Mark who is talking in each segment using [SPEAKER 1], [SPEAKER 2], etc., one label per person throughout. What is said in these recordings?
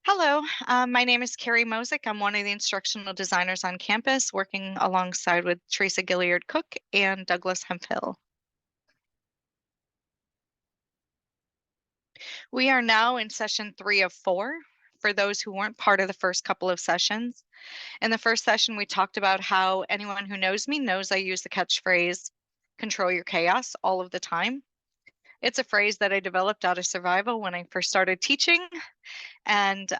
[SPEAKER 1] Hello, my name is Carrie Mocyk. I'm one of the instructional designers on campus, working alongside with Theresa Gilliard-Cook and Douglas Hemphill. We are now in session 3 of 4 for those who weren't part of the first couple of sessions. In the first session, we talked about how anyone who knows me knows I use the catchphrase, control your chaos, all of the time. It's a phrase that I developed out of survival when I first started teaching, and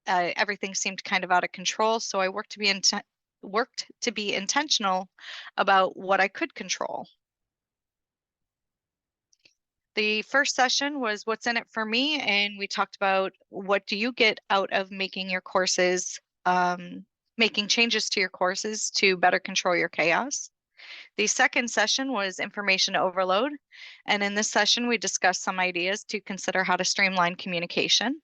[SPEAKER 1] everything seemed kind of out of control. So I worked to be intentional about what I could control. The first session was what's in it for me, and we talked about what do you get out of making your courses, making changes to your courses to better control your chaos. The second session was information overload, and in this session we discussed some ideas to consider how to streamline communication.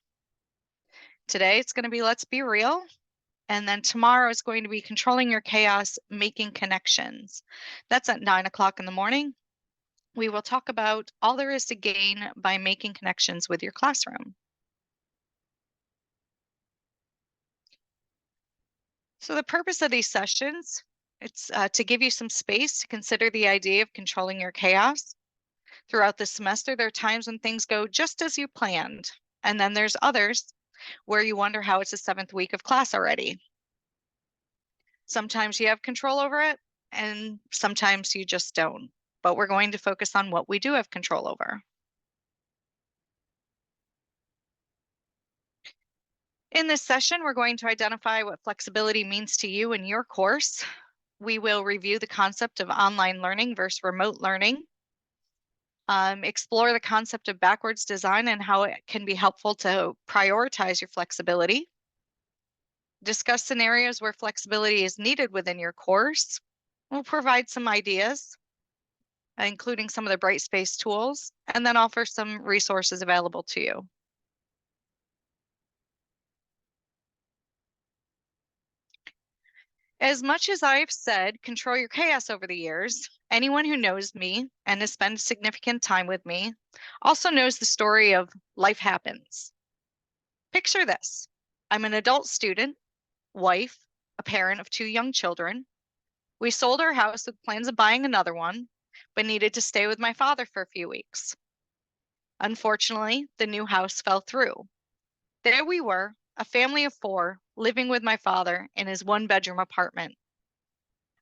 [SPEAKER 1] Today it's going to be let's be real. And then tomorrow is going to be controlling your chaos, making connections. That's at 9 o'clock in the morning. We will talk about all there is to gain by making connections with your classroom. So the purpose of these sessions, it's to give you some space to consider the idea of controlling your chaos. Throughout the semester, there are times when things go just as you planned. And then there's others where you wonder how it's the 7th week of class already. Sometimes you have control over it, and sometimes you just don't. But we're going to focus on what we do have control over. In this session, we're going to identify what flexibility means to you in your course. We will review the concept of online learning versus remote learning, explore the concept of backwards design and how it can be helpful to prioritize your flexibility, discuss scenarios where flexibility is needed within your course. We'll provide some ideas, including some of the Brightspace tools, and then offer some resources available to you. As much as I've said, control your chaos over the years, anyone who knows me and has spent significant time with me also knows the story of life happens. Picture this. I'm an adult student, wife, a parent of 2 young children. We sold our house with plans of buying another one, but needed to stay with my father for a few weeks. Unfortunately, the new house fell through. There we were, a family of 4, living with my father in his 1-bedroom apartment.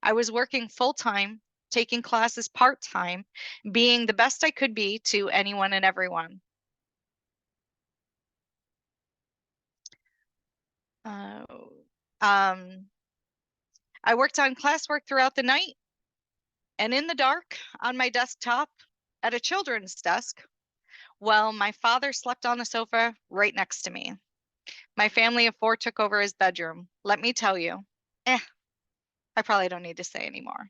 [SPEAKER 1] I was working full-time, taking classes part-time, being the best I could be to anyone and everyone. I worked on classwork throughout the night, and in the dark, on my desktop, at a children's desk, well, my father slept on the sofa right next to me. My family of 4 took over his bedroom. Let me tell you, I probably don't need to say anymore.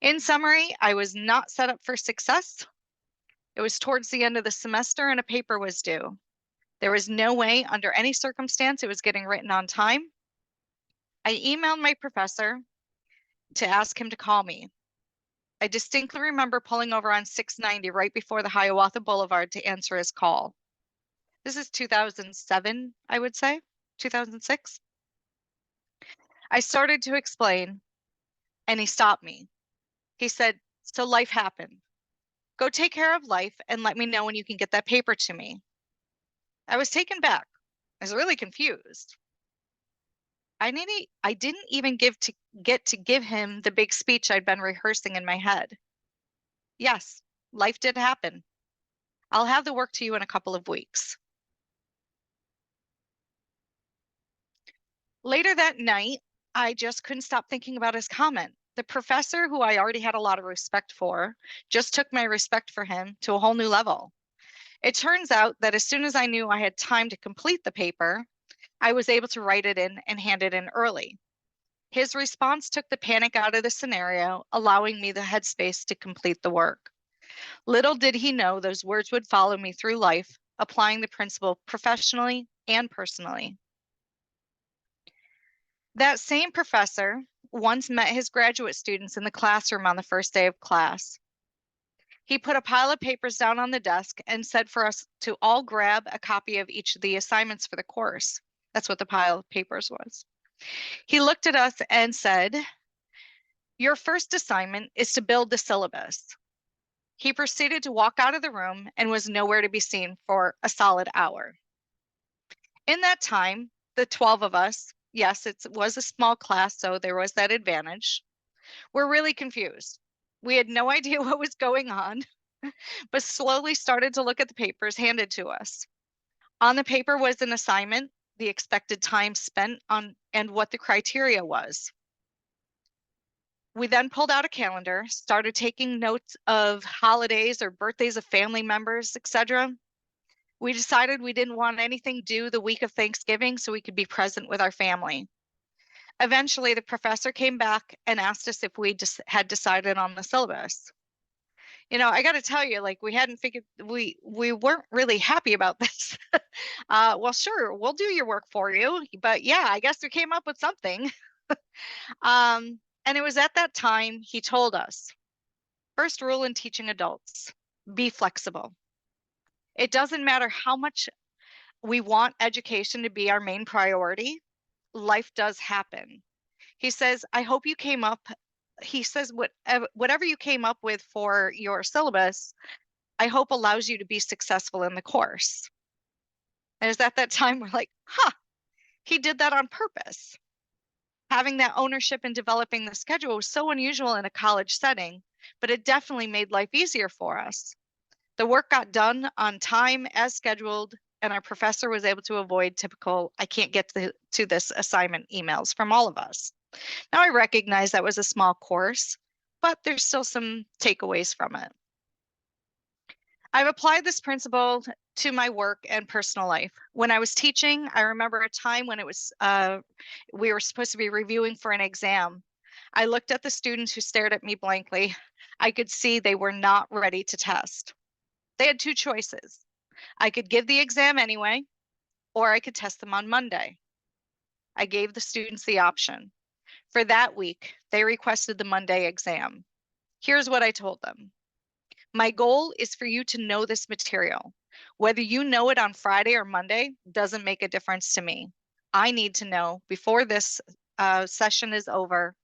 [SPEAKER 1] In summary, I was not set up for success. It was towards the end of the semester and a paper was due. There was no way under any circumstance it was getting written on time. I emailed my professor to ask him to call me. I distinctly remember pulling over on 690 right before the Hiawatha Boulevard to answer his call. This is 2007, I would say, 2006. I started to explain, and he stopped me. He said, "So life happened. Go take care of life and let me know when you can get that paper to me." I was taken back. I was really confused. I didn't even get to give him the big speech I'd been rehearsing in my head. Yes, life did happen. I'll have the work to you in a couple of weeks. Later that night, I just couldn't stop thinking about his comment. The professor, who I already had a lot of respect for, just took my respect for him to a whole new level. It turns out that as soon as I knew I had time to complete the paper, I was able to write it in and hand it in early. His response took the panic out of the scenario, allowing me the headspace to complete the work. Little did he know those words would follow me through life, applying the principle professionally and personally. That same professor once met his graduate students in the classroom on the first day of class. He put a pile of papers down on the desk and said for us to all grab a copy of each of the assignments for the course. That's what the pile of papers was. He looked at us and said, "Your first assignment is to build the syllabus." He proceeded to walk out of the room and was nowhere to be seen for a solid hour. In that time, the 12 of us, yes, it was a small class, so there was that advantage, were really confused. We had no idea what was going on, but slowly started to look at the papers handed to us. On the paper was an assignment, the expected time spent on, and what the criteria was. We then pulled out a calendar, started taking notes of holidays or birthdays of family members, etc. We decided we didn't want anything due the week of Thanksgiving so we could be present with our family. Eventually, the professor came back and asked us if we just had decided on the syllabus. I got to tell you, like we hadn't figured, we weren't really happy about this. Well, sure, we'll do your work for you, but yeah, I guess we came up with something. And it was at that time he told us, first rule in teaching adults, be flexible. It doesn't matter how much we want education to be our main priority, life does happen. He says, I hope you came up, he says, whatever you came up with for your syllabus, I hope allows you to be successful in the course. And it's at that time we're like, he did that on purpose. Having that ownership in developing the schedule was so unusual in a college setting, but it definitely made life easier for us. The work got done on time as scheduled, and our professor was able to avoid typical, I can't get to this assignment emails from all of us. Now, I recognize that was a small course, but there's still some takeaways from it. I've applied this principle to my work and personal life. When I was teaching, I remember a time when it was we were supposed to be reviewing for an exam. I looked at the students who stared at me blankly. I could see they were not ready to test. They had two choices. I could give the exam anyway, or I could test them on Monday. I gave the students the option. For that week, they requested the Monday exam. Here's what I told them. My goal is for you to know this material. Whether you know it on Friday or Monday doesn't make a difference to me. I need to know before this session is over,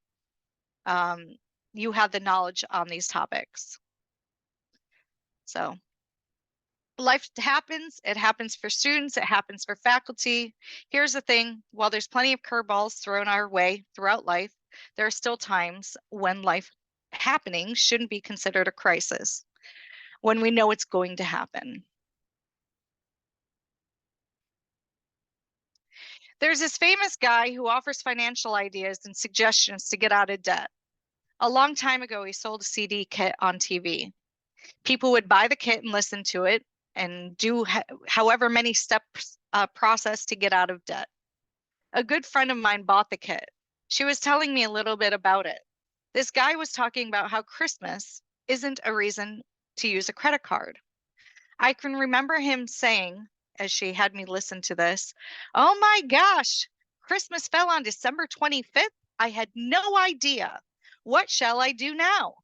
[SPEAKER 1] you have the knowledge on these topics. So life happens. It happens for students. It happens for faculty. Here's the thing. While there's plenty of curveballs thrown our way throughout life, there are still times when life happening shouldn't be considered a crisis, when we know it's going to happen. There's this famous guy who offers financial ideas and suggestions to get out of debt. A long time ago, he sold a CD kit on TV. People would buy the kit and listen to it and do however many steps process to get out of debt. A good friend of mine bought the kit. She was telling me a little bit about it. This guy was talking about how Christmas isn't a reason to use a credit card. I can remember him saying, as she had me listen to this, oh my gosh, Christmas fell on December 25th. I had no idea. What shall I do now?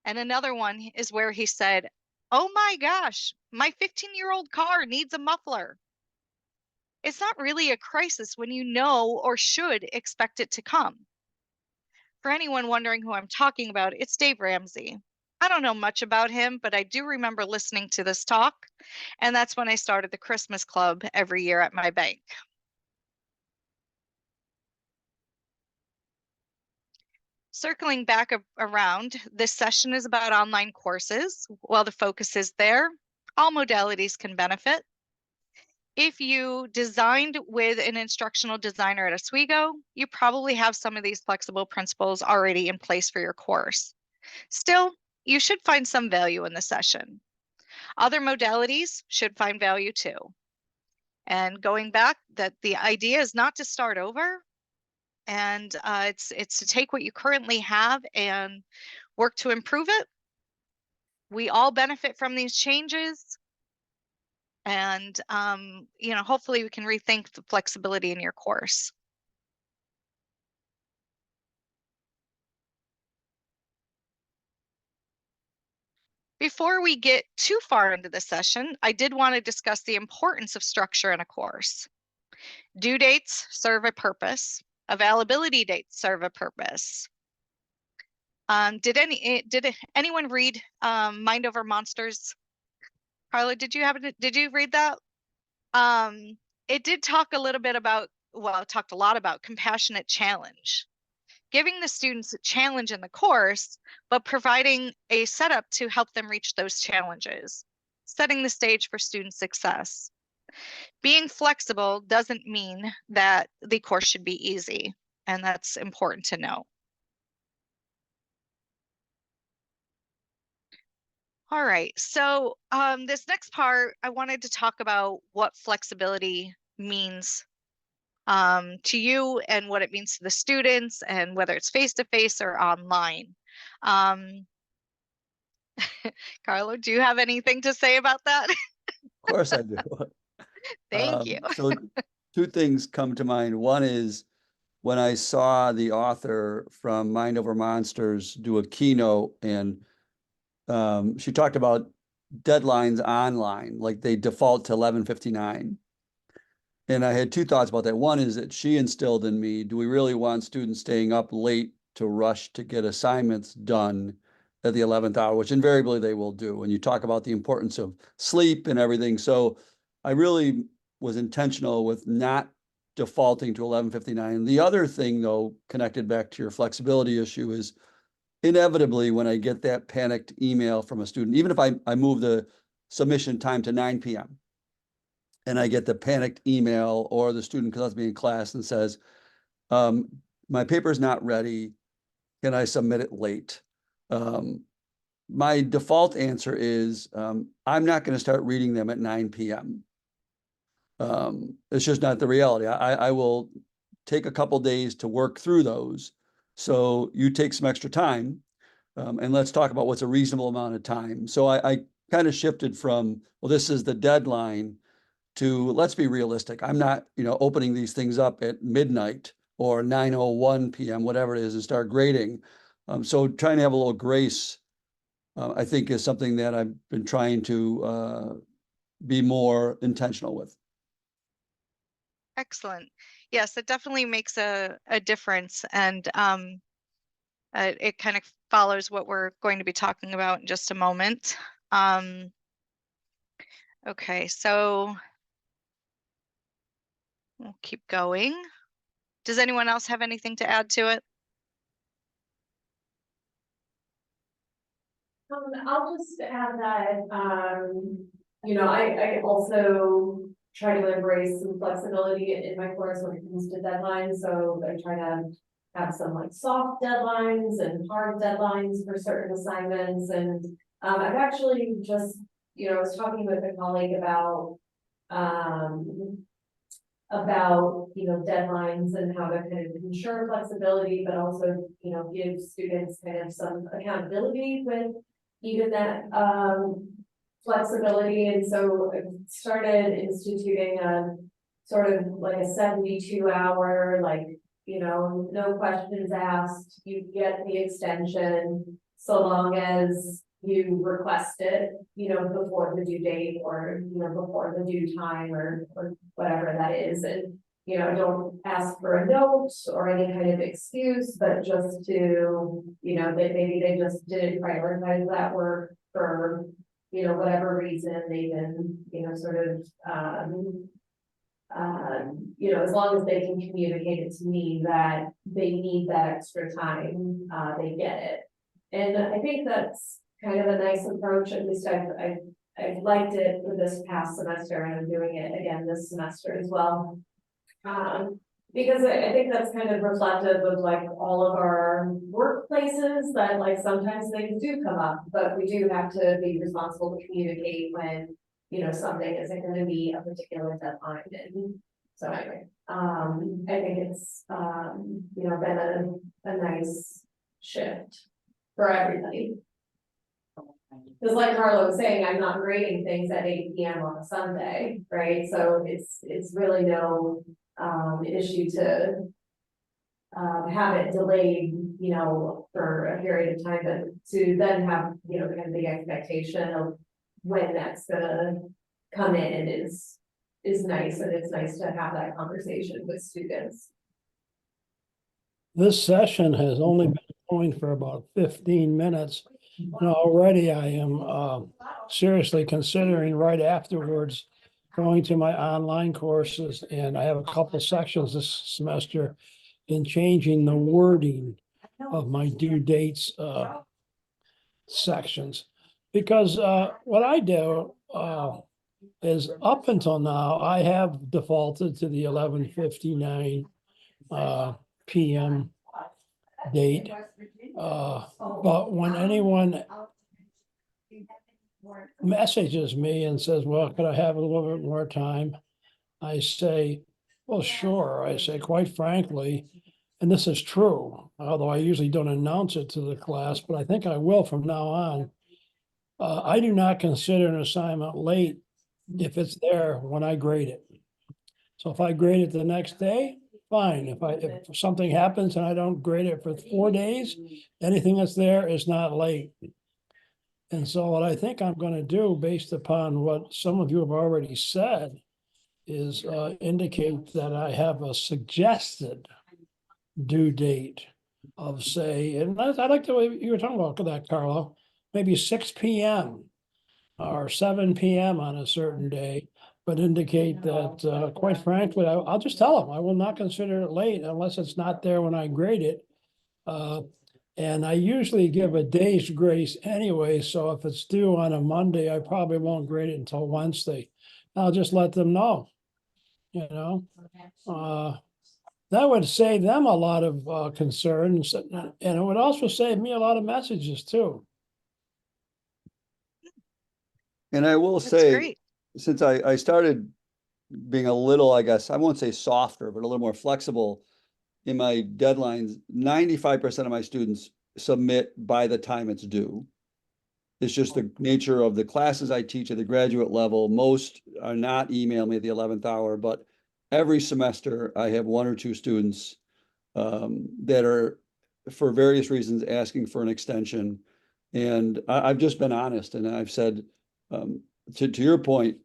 [SPEAKER 1] And another one is where he said, oh my gosh, my 15-year-old car needs a muffler. It's not really a crisis when you know or should expect it to come. For anyone wondering who I'm talking about, it's Dave Ramsey. I don't know much about him, but I do remember listening to this talk, and that's when I started the Christmas Club every year at my bank. Circling back around, this session is about online courses. While the focus is there, all modalities can benefit. If you designed with an instructional designer at Oswego, you probably have some of these flexible principles already in place for your course. Still, you should find some value in the session. Other modalities should find value too. And going back, that the idea is not to start over, and it's to take what you currently have and work to improve it. We all benefit from these changes, and hopefully we can rethink the flexibility in your course. Before we get too far into the session, I did want to discuss the importance of structure in a course. Due dates serve a purpose. Availability dates serve a purpose. Did anyone read Mind Over Monsters? Carla, did you read that? It did talk a little bit about, well, it talked a lot about compassionate challenge, giving the students a challenge in the course, but providing a setup to help them reach those challenges, setting the stage for student success. Being flexible doesn't mean that the course should be easy, and that's important to know. All right, so this next part, I wanted to talk about what flexibility means to you and what it means to the students, and whether it's face-to-face or online. Carlo, do you have anything to say about that?
[SPEAKER 2] Of course I do.
[SPEAKER 1] Thank you.
[SPEAKER 2] So two things come to mind. One is when I saw the author from Mind Over Monsters do a keynote, and she talked about deadlines online, like they default to 11:59. And I had two thoughts about that. One is that she instilled in me, do we really want students staying up late to rush to get assignments done at the 11th hour, which invariably they will do. And you talk about the importance of sleep and everything. So I really was intentional with not defaulting to 11:59. The other thing, though, connected back to your flexibility issue, is inevitably when I get that panicked email from a student, even if I move the submission time to 9 p.m., and I get the panicked email, or the student comes to me in class and says, my paper's not ready, can I submit it late? My default answer is, I'm not going to start reading them at 9 p.m. It's just not the reality. I will take a couple days to work through those. So you take some extra time, and let's talk about what's a reasonable amount of time. So I kind of shifted from, well, this is the deadline, to let's be realistic. I'm not, opening these things up at midnight or 9:01 p.m., whatever it is, and start grading. So trying to have a little grace, I think, is something that I've been trying to be more intentional with.
[SPEAKER 1] Excellent. Yes, it definitely makes a difference, and it kind of follows what we're going to be talking about in just a moment. Okay, so we'll keep going. Does anyone else have anything to add to it?
[SPEAKER 3] I'll just add that, I also try to embrace some flexibility in my course when it comes to deadlines. So I try to have some like soft deadlines and hard deadlines for certain assignments. And I've actually just, I was talking with a colleague about deadlines and how to kind of ensure flexibility, but also, give students kind of some accountability with even that flexibility. And so I started instituting a sort of like a 72-hour, no questions asked, you get the extension so long as you request it, before the due date, or, before the due time, or whatever that is. And, don't ask for a note or any kind of excuse, but just to, that maybe they just didn't prioritize that work for, whatever reason. They can, sort of, as long as they can communicate it to me that they need that extra time, they get it. And I think that's kind of a nice approach. At least I've liked it for this past semester, and I'm doing it again this semester as well. Because I think that's kind of reflective of like all of our workplaces, that like sometimes things do come up, but we do have to be responsible to communicate when, something isn't going to be a particular deadline. And so anyway, I think it's, been a nice shift for everybody. Because like Carla was saying, I'm not grading things at 8 p.m. on a Sunday, right? So it's really no issue to have it delayed you know, for a period of time, but to then have, you know, kind of the expectation of when that's gonna come in is nice, and it's nice to have that conversation with students.
[SPEAKER 4] This session has only been going for about 15 minutes. And already I am seriously considering right afterwards going to my online courses, and I have a couple sections this semester in changing the wording of my due dates sections. Because what I do is up until now, I have defaulted to the 11:59 PM date. But when anyone messages me and says, well, could I have a little bit more time? I say, well, sure. I say, quite frankly, and this is true, although I usually don't announce it to the class, but I think I will from now on. I do not consider an assignment late if it's there when I grade it. So if I grade it the next day, fine. If something happens and I don't grade it for 4 days, anything that's there is not late. And so what I think I'm going to do, based upon what some of you have already said, is indicate that I have a suggested due date of, say, and I like the way you were talking about that, Carlo, maybe 6 PM or 7 PM on a certain day, but indicate that, quite frankly, I'll just tell them I will not consider it late unless it's not there when I grade it. And I usually give a day's grace anyway, so if it's due on a Monday, I probably won't grade it until Wednesday. I'll just let them know, you know. That would save them a lot of concern, and it would also save me a lot of messages too.
[SPEAKER 2] And I will
[SPEAKER 1] That's
[SPEAKER 2] say,
[SPEAKER 1] great.
[SPEAKER 2] since I started being a little, I guess, I won't say softer, but a little more flexible in my deadlines, 95% of my students submit by the time it's due. It's just the nature of the classes I teach at the graduate level. Most are not email me at the 11th hour, but every semester I have 1 or 2 students that are, for various reasons, asking for an extension. And I've just been honest, and I've said, to your point,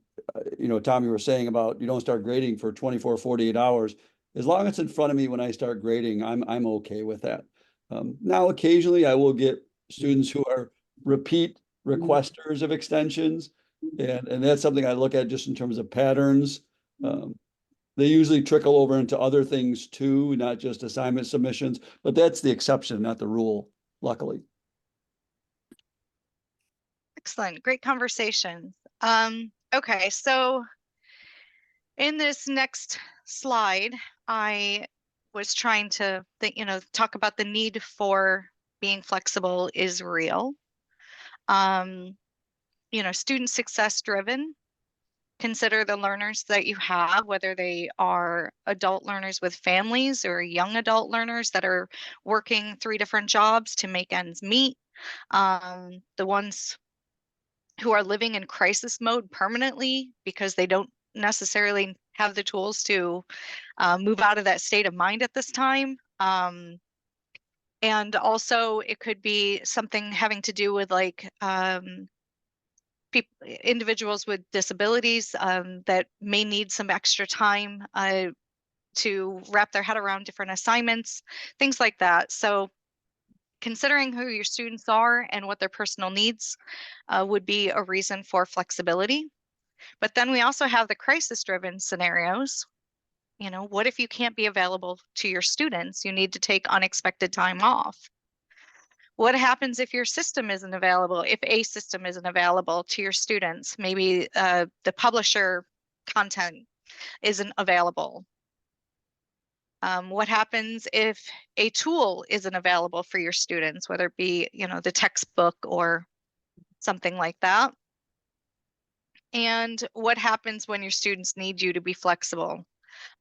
[SPEAKER 2] you know, Tom, you were saying about you don't start grading for 24, 48 hours. As long as it's in front of me when I start grading, I'm okay with that. Now, occasionally I will get students who are repeat requesters of extensions, and that's something I look at just in terms of patterns. They usually trickle over into other things too, not just assignment submissions, but that's the exception, not the rule, luckily.
[SPEAKER 1] Excellent. Great conversation. Okay, so in this next slide, I was trying to think, talk about the need for being flexible is real. Student success driven. Consider the learners that you have, whether they are adult learners with families or young adult learners that are working 3 different jobs to make ends meet. The ones who are living in crisis mode permanently because they don't necessarily have the tools to move out of that state of mind at this time. And also it could be something having to do with like individuals with disabilities that may need some extra time to wrap their head around different assignments, things like that. So considering who your students are and what their personal needs would be a reason for flexibility. But then we also have the crisis-driven scenarios. What if you can't be available to your students? You need to take unexpected time off. What happens if your system isn't available, if a system isn't available to your students? Maybe the publisher content isn't available. What happens if a tool isn't available for your students, whether it be, the textbook or something like that? And what happens when your students need you to be flexible?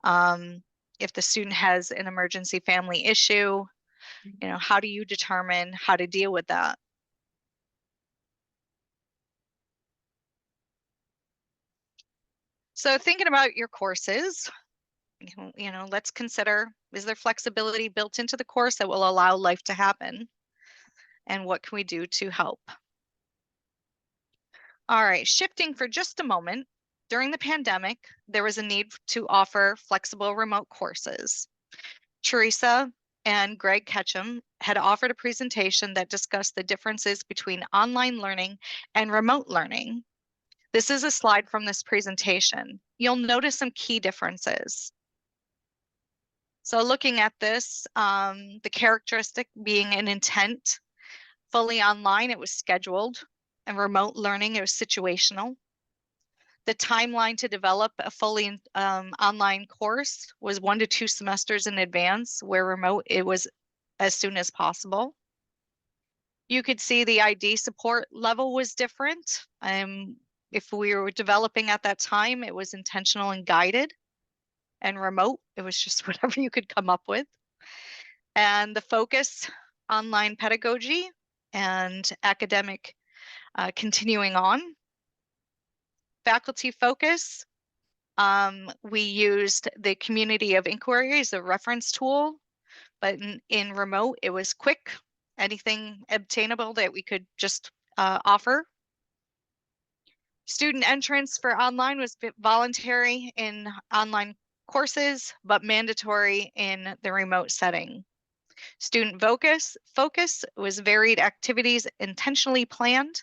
[SPEAKER 1] If the student has an emergency family issue, how do you determine how to deal with that? So thinking about your courses, let's consider, is there flexibility built into the course that will allow life to happen? And what can we do to help? All right, shifting for just a moment. During the pandemic, there was a need to offer flexible remote courses. Theresa and Greg Ketchum had offered a presentation that discussed the differences between online learning and remote learning. This is a slide from this presentation. You'll notice some key differences. So looking at this, the characteristic being an intent, fully online, it was scheduled, and remote learning, it was situational. The timeline to develop a fully online course was 1 to 2 semesters in advance, where remote, it was as soon as possible. You could see the ID support level was different. If we were developing at that time, it was intentional and guided, and remote, it was just whatever you could come up with. And the focus, online pedagogy and academic continuing on. Faculty focus, we used the community of inquiry as a reference tool, but in remote, it was quick, anything obtainable that we could just offer. Student entrance for online was voluntary in online courses, but mandatory in the remote setting. Student focus was varied activities intentionally planned.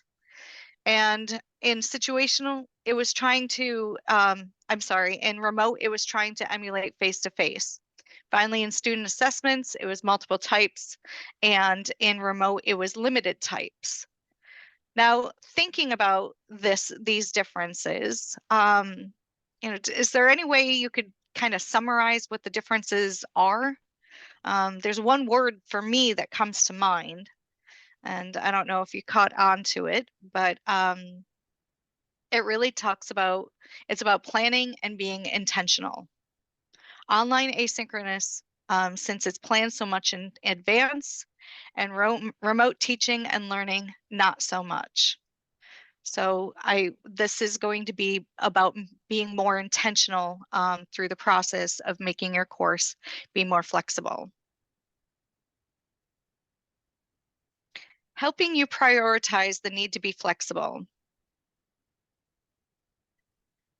[SPEAKER 1] And in situational, it was trying to, in remote, it was trying to emulate face-to-face. Finally, in student assessments, it was multiple types, and in remote, it was limited types. Now, thinking about these differences, is there any way you could kind of summarize what the differences are? There's one word for me that comes to mind, and I don't know if you caught on to it, but it really talks about, it's about planning and being intentional. Online asynchronous, since it's planned so much in advance, and remote teaching and learning, not so much. So this is going to be about being more intentional through the process of making your course be more flexible. Helping you prioritize the need to be flexible.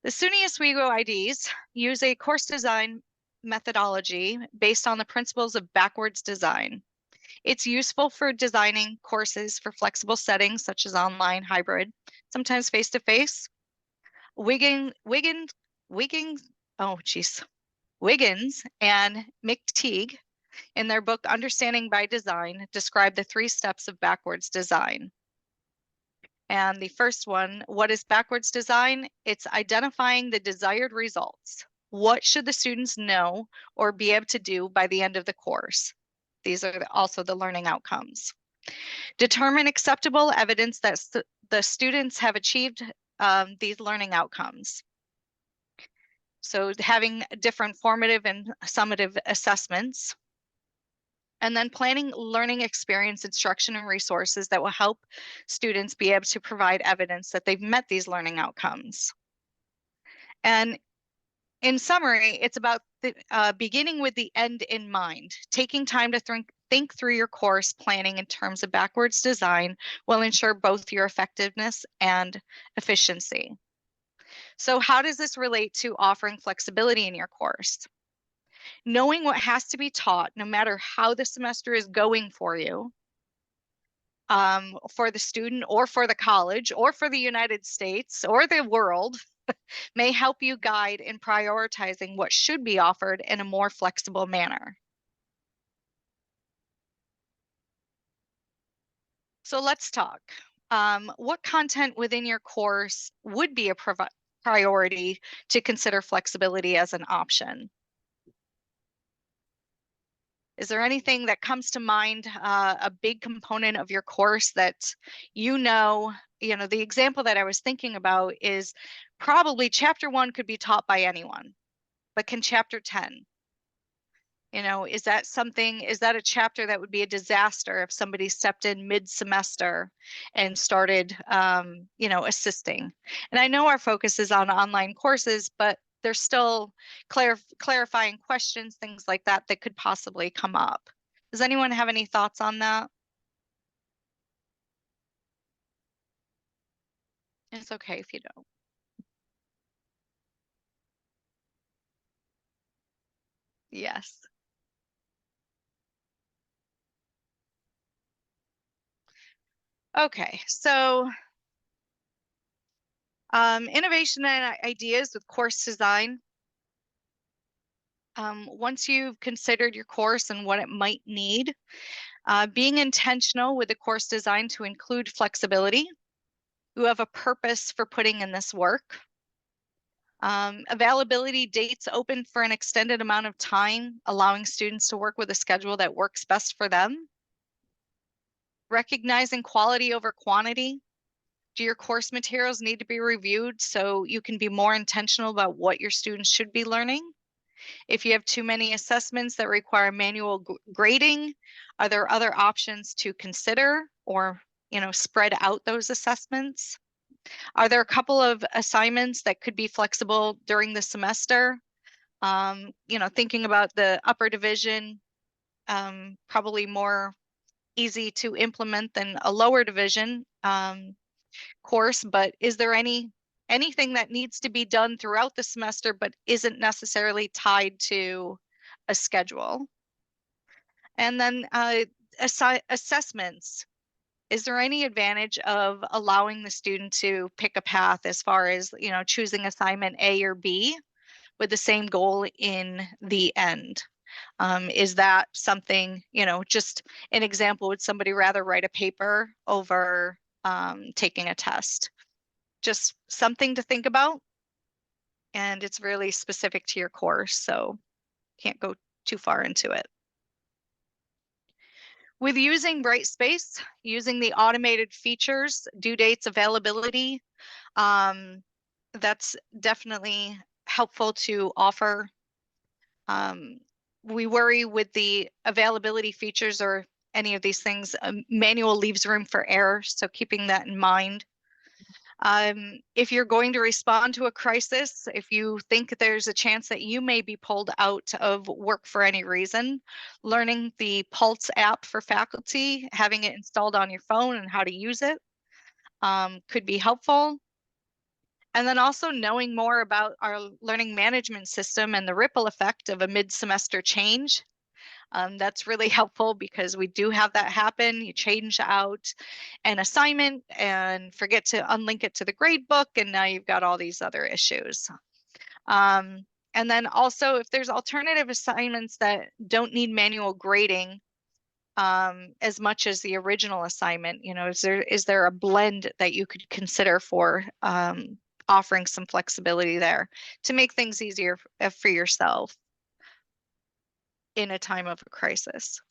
[SPEAKER 1] The SUNY Oswego IDs use a course design methodology based on the principles of backwards design. It's useful for designing courses for flexible settings such as online, hybrid, sometimes face-to-face. Wiggins and McTeague, in their book Understanding by Design, describe the 3 steps of backwards design. And the first one, what is backwards design? It's identifying the desired results. What should the students know or be able to do by the end of the course? These are also the learning outcomes. Determine acceptable evidence that the students have achieved these learning outcomes. So having different formative and summative assessments. And then planning learning experience, instruction, and resources that will help students be able to provide evidence that they've met these learning outcomes. And in summary, it's about beginning with the end in mind. Taking time to think through your course planning in terms of backwards design will ensure both your effectiveness and efficiency. So how does this relate to offering flexibility in your course? Knowing what has to be taught, no matter how the semester is going for you, for the student or for the college or for the United States or the world, may help you guide in prioritizing what should be offered in a more flexible manner. So let's talk. What content within your course would be a priority to consider flexibility as an option? Is there anything that comes to mind, a big component of your course that the example that I was thinking about is probably chapter 1 could be taught by anyone, but can chapter 10? Is that a chapter that would be a disaster if somebody stepped in mid-semester and started, assisting? And I know our focus is on online courses, but there's still clarifying questions, things like that, that could possibly come up. Does anyone have any thoughts on that? It's okay if you don't. Yes. Okay, so innovation and ideas with course design. Once you've considered your course and what it might need, being intentional with the course design to include flexibility. You have a purpose for putting in this work. Availability dates open for an extended amount of time, allowing students to work with a schedule that works best for them. Recognizing quality over quantity. Do your course materials need to be reviewed so you can be more intentional about what your students should be learning? If you have too many assessments that require manual grading, are there other options to consider, or, spread out those assessments? Are there a couple of assignments that could be flexible during the semester? Thinking about the upper division, probably more easy to implement than a lower division course, but is there anything that needs to be done throughout the semester but isn't necessarily tied to a schedule? And then assessments. Is there any advantage of allowing the student to pick a path as far as, choosing assignment A or B with the same goal in the end? Is that something, just an example, would somebody rather write a paper over taking a test? Just something to think about. And it's really specific to your course, so can't go too far into it. With using Brightspace, using the automated features, due dates, availability, that's definitely helpful to offer. We worry with the availability features or any of these things, manual leaves room for error, so keeping that in mind. If you're going to respond to a crisis, if you think there's a chance that you may be pulled out of work for any reason, learning the Pulse app for faculty, having it installed on your phone and how to use it could be helpful. And then also knowing more about our learning management system and the ripple effect of a mid-semester change. That's really helpful because we do have that happen. You change out an assignment and forget to unlink it to the grade book, and now you've got all these other issues. And then also, if there's alternative assignments that don't need manual grading as much as the original assignment, is there a blend that you could consider for offering some flexibility there to make things easier for yourself in a time of a crisis?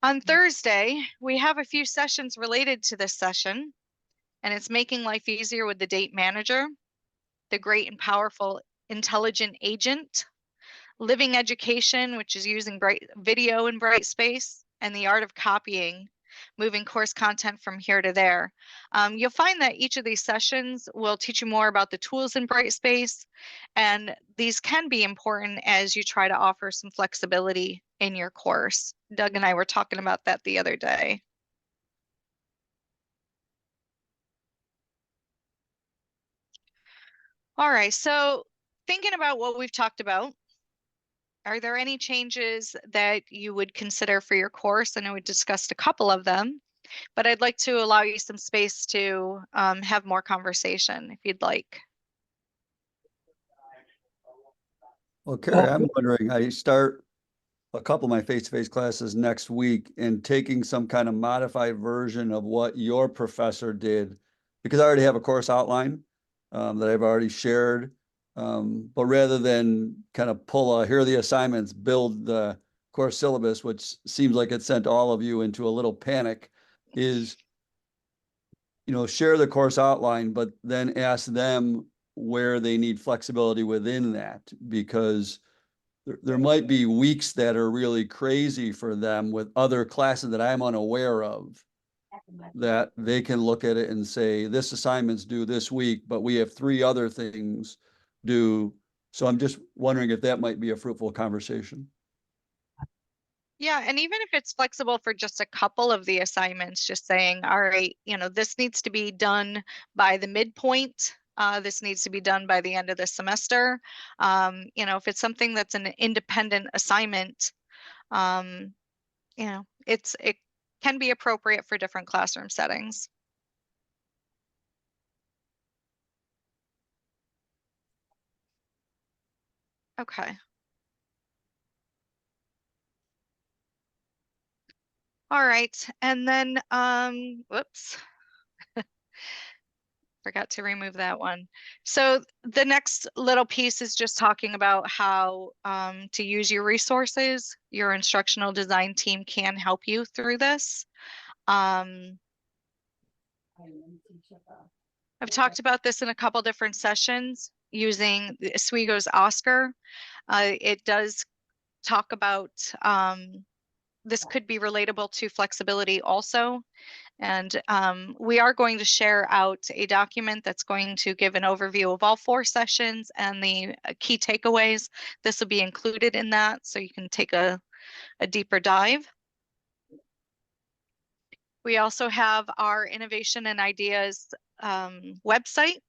[SPEAKER 1] On Thursday, we have a few sessions related to this session, and it's making life easier with the date manager, the great and powerful intelligent agent, living education, which is using video in Brightspace, and the art of copying, moving course content from here to there. You'll find that each of these sessions will teach you more about the tools in Brightspace, and these can be important as you try to offer some flexibility in your course. Doug and I were talking about that the other day. All right, so thinking about what we've talked about, are there any changes that you would consider for your course? I know we discussed a couple of them, but I'd like to allow you some space to have more conversation if you'd like.
[SPEAKER 2] Well, Carrie, I'm wondering, I start a couple of my face-to-face classes next week and taking some kind of modified version of what your professor did, because I already have a course outline that I've already shared. But rather than kind of pull here are the assignments, build the course syllabus, which seems like it sent all of you into a little panic, is, share the course outline, but then ask them where they need flexibility within that, because there might be weeks that are really crazy for them with other classes that I'm unaware of. that they can look at it and say, this assignment's due this week, but we have 3 other things due. So I'm just wondering if that might be a fruitful conversation.
[SPEAKER 1] Yeah, and even if it's flexible for just a couple of the assignments, just saying, all right, this needs to be done by the midpoint. This needs to be done by the end of the semester. If it's something that's an independent assignment, it can be appropriate for different classroom settings. Okay. All right, and then, whoops. Forgot to remove that one. So the next little piece is just talking about how to use your resources. Your instructional design team can help you through this. I've talked about this in a couple different sessions using Oswego's Oscar. It does talk about this could be relatable to flexibility also. And we are going to share out a document that's going to give an overview of all 4 sessions and the key takeaways. This will be included in that, so you can take a deeper dive. We also have our Innovation and Ideas website.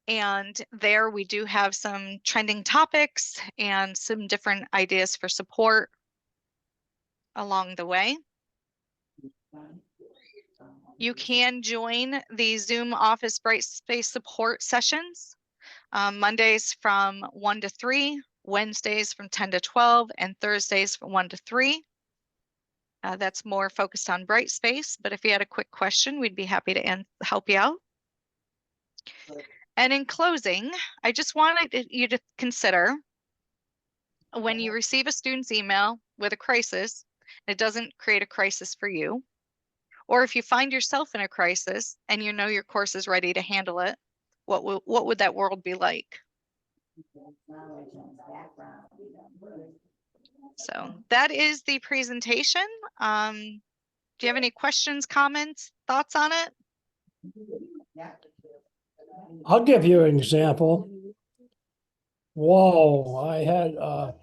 [SPEAKER 1] And there we do have some trending topics and some different ideas for support along the way. You can join the Zoom Office Brightspace support sessions, Mondays from 1 to 3, Wednesdays from 10 to 12, and Thursdays from 1 to 3. That's more focused on Brightspace, but if you had a quick question, we'd be happy to help you out. And in closing, I just wanted you to consider when you receive a student's email with a crisis, it doesn't create a crisis for you. Or if you find yourself in a crisis and you know your course is ready to handle it, what would that world be like? So that is the presentation. Do you have any questions, comments, thoughts on it?
[SPEAKER 4] I'll give you an example. Whoa, I had a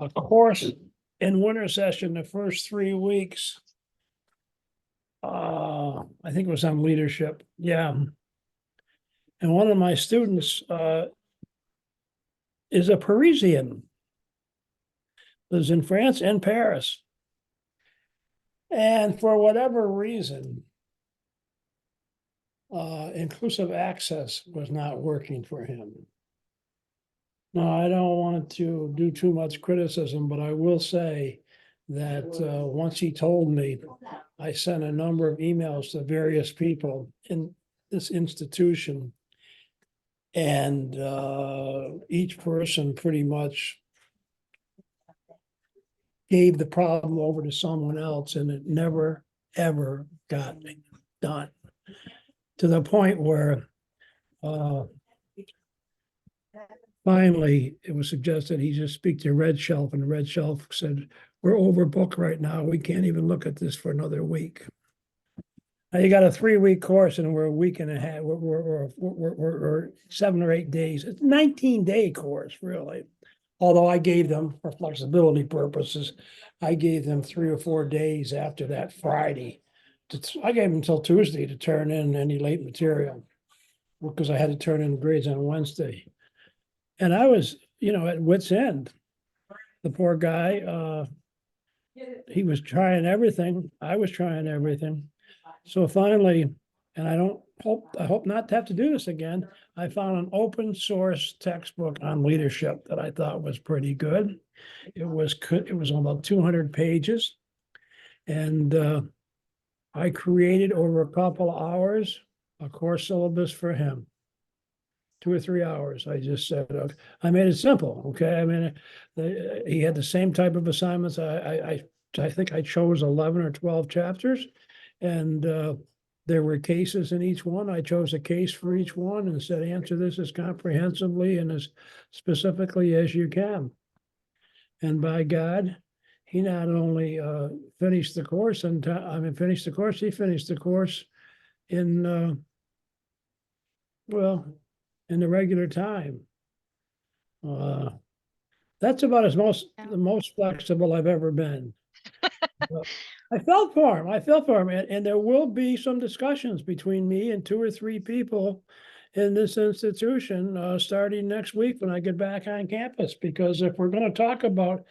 [SPEAKER 4] course in winter session the first 3 weeks. I think it was on leadership. Yeah. And one of my students is a Parisian, lives in France and Paris. And for whatever reason, inclusive access was not working for him. Now, I don't want to do too much criticism, but I will say that once he told me, I sent a number of emails to various people in this institution. And each person pretty much gave the problem over to someone else, and it never, ever got done. To the point where finally it was suggested he just speak to Red Shelf, and Red Shelf said, we're overbooked right now. We can't even look at this for another week. Now you got a 3-week course and we're a week and a half, we're 7 or 8 days. It's a 19-day course, really. Although I gave them, for flexibility purposes, I gave them 3 or 4 days after that Friday. I gave them until Tuesday to turn in any late material because I had to turn in grades on Wednesday. And I was, at wit's end. The poor guy, he was trying everything. I was trying everything. So finally, and I hope not to have to do this again, I found an open source textbook on leadership that I thought was pretty good. It was about 200 pages. And I created over a couple of hours a course syllabus for him. 2 or 3 hours. I just said, okay. I made it simple. Okay. I mean, he had the same type of assignments. I think I chose 11 or 12 chapters, and there were cases in each one. I chose a case for each one and said, answer this as comprehensively and as specifically as you can. And by God, he not only finished the course in time, finished the course, he finished the course in well, in the regular time. That's about the most flexible I've ever been. But I felt for him. I felt for him, and there will be some discussions between me and 2 or 3 people in this institution starting next week when I get back on campus. Because if we're going to talk about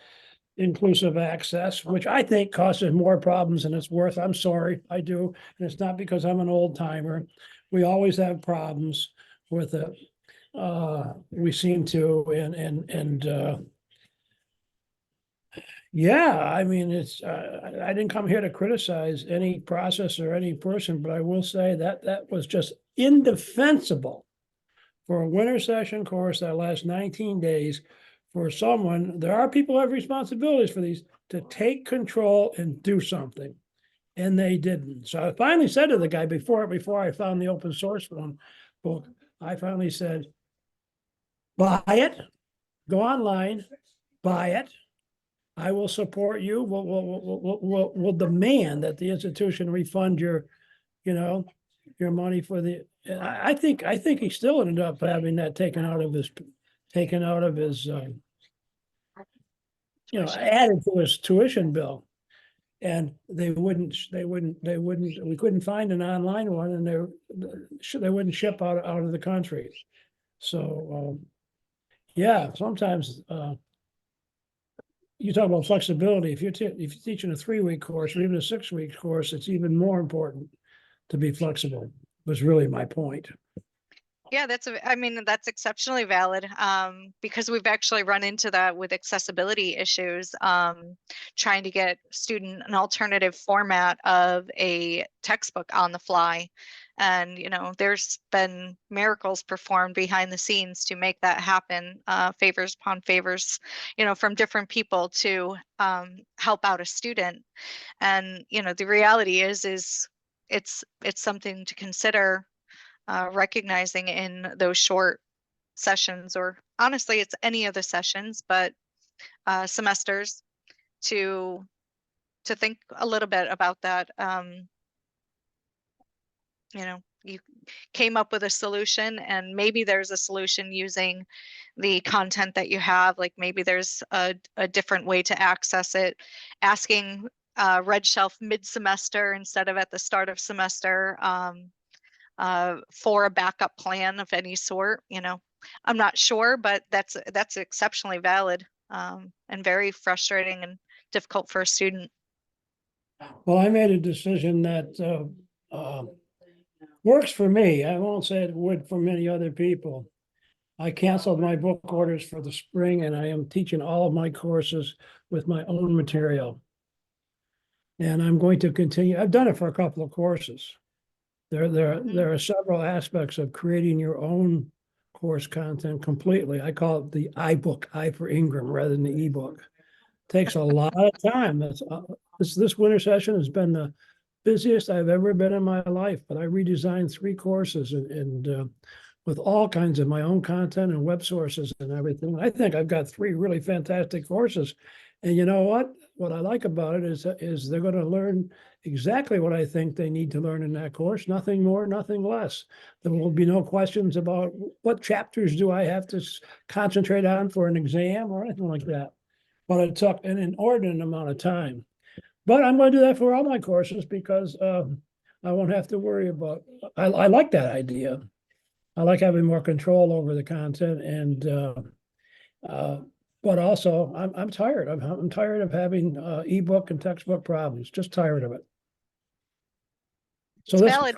[SPEAKER 4] inclusive access, which I think causes more problems than it's worth, I'm sorry, I do, and it's not because I'm an old timer. We always have problems with it. We seem to, and yeah, I mean, I didn't come here to criticize any process or any person, but I will say that that was just indefensible for a winter session course that lasts 19 days for someone. There are people who have responsibilities for these to take control and do something. And they didn't. So I finally said to the guy before I found the open source one book, I finally said, buy it, go online, buy it. I will support you. We'll demand that the institution refund your money for the. I think he still ended up having that taken out of his, added to his tuition bill. And they wouldn't. We couldn't find an online one, and they wouldn't ship out of the country. So yeah, sometimes. You talk about flexibility. If you're teaching a 3-week course or even a 6-week course, it's even more important to be flexible. Was really my point.
[SPEAKER 1] Yeah, I mean, that's exceptionally valid, because we've actually run into that with accessibility issues, trying to get student an alternative format of a textbook on the fly. And, there's been miracles performed behind the scenes to make that happen, favors upon favors, from different people to help out a student. And, the reality is it's something to consider, recognizing in those short sessions, or honestly, it's any of the sessions, but semesters, to think a little bit about that. You came up with a solution, and maybe there's a solution using the content that you have. Like maybe there's a different way to access it, asking Red Shelf mid-semester instead of at the start of semester, for a backup plan of any sort. I'm not sure, but that's exceptionally valid, and very frustrating and difficult for a student.
[SPEAKER 4] Well, I made a decision that works for me. I won't say it would for many other people. I canceled my book orders for the spring, and I am teaching all of my courses with my own material. And I'm going to continue. I've done it for a couple of courses. There are several aspects of creating your own course content completely. I call it the iBook, I for Ingram, rather than the ebook. Takes a lot of time. This winter session has been the busiest I've ever been in my life, but I redesigned 3 courses and with all kinds of my own content and web sources and everything. I think I've got 3 really fantastic courses. And you know what? What I like about it is they're going to learn exactly what I think they need to learn in that course, nothing more, nothing less. There will be no questions about what chapters do I have to concentrate on for an exam or anything like that. But it took an inordinate amount of time. But I'm going to do that for all my courses because I won't have to worry about. I like that idea. I like having more control over the content, and but also I'm tired. I'm tired of having ebook and textbook problems. Just tired of it. So
[SPEAKER 1] It's
[SPEAKER 4] this
[SPEAKER 1] valid.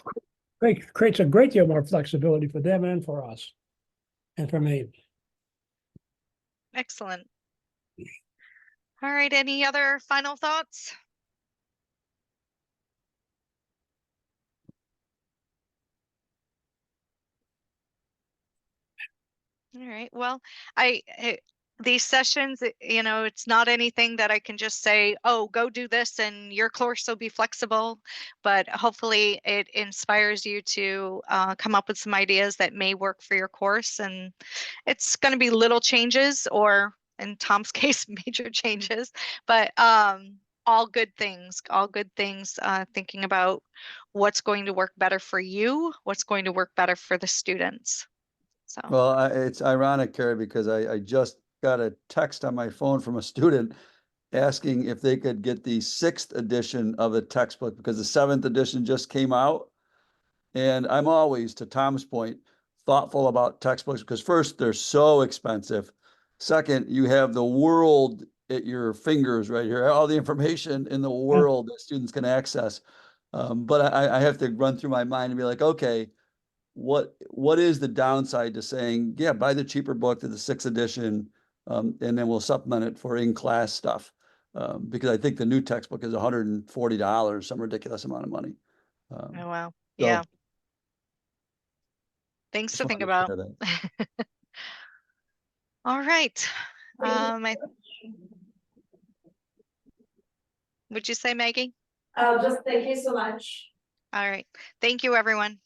[SPEAKER 4] creates a great deal more flexibility for them and for us, and for me.
[SPEAKER 1] Excellent. All right. Any other final thoughts? All right. Well, these sessions, it's not anything that I can just say, oh, go do this and your course will be flexible. But hopefully it inspires you to come up with some ideas that may work for your course. And it's going to be little changes or in Tom's case, major changes, but all good things, thinking about what's going to work better for you, what's going to work better for the students. So,
[SPEAKER 2] Well, it's ironic, Carrie, because I just got a text on my phone from a student asking if they could get the 6th edition of the textbook because the 7th edition just came out. And I'm always, to Tom's point, thoughtful about textbooks because first, they're so expensive. Second, you have the world at your fingers right here, all the information in the world that students can access. But I have to run through my mind and be like, okay, what is the downside to saying, yeah, buy the cheaper book to the 6th edition, and then we'll supplement it for in-class stuff. Because I think the new textbook is $140, some ridiculous amount of money.
[SPEAKER 1] oh, wow.
[SPEAKER 2] So
[SPEAKER 1] Yeah. Things
[SPEAKER 2] just
[SPEAKER 1] to think
[SPEAKER 2] wanted to
[SPEAKER 1] about.
[SPEAKER 2] share that.
[SPEAKER 1] All right. Would you say, Maggie?
[SPEAKER 3] Just thank you so much.
[SPEAKER 1] All right. Thank you, everyone.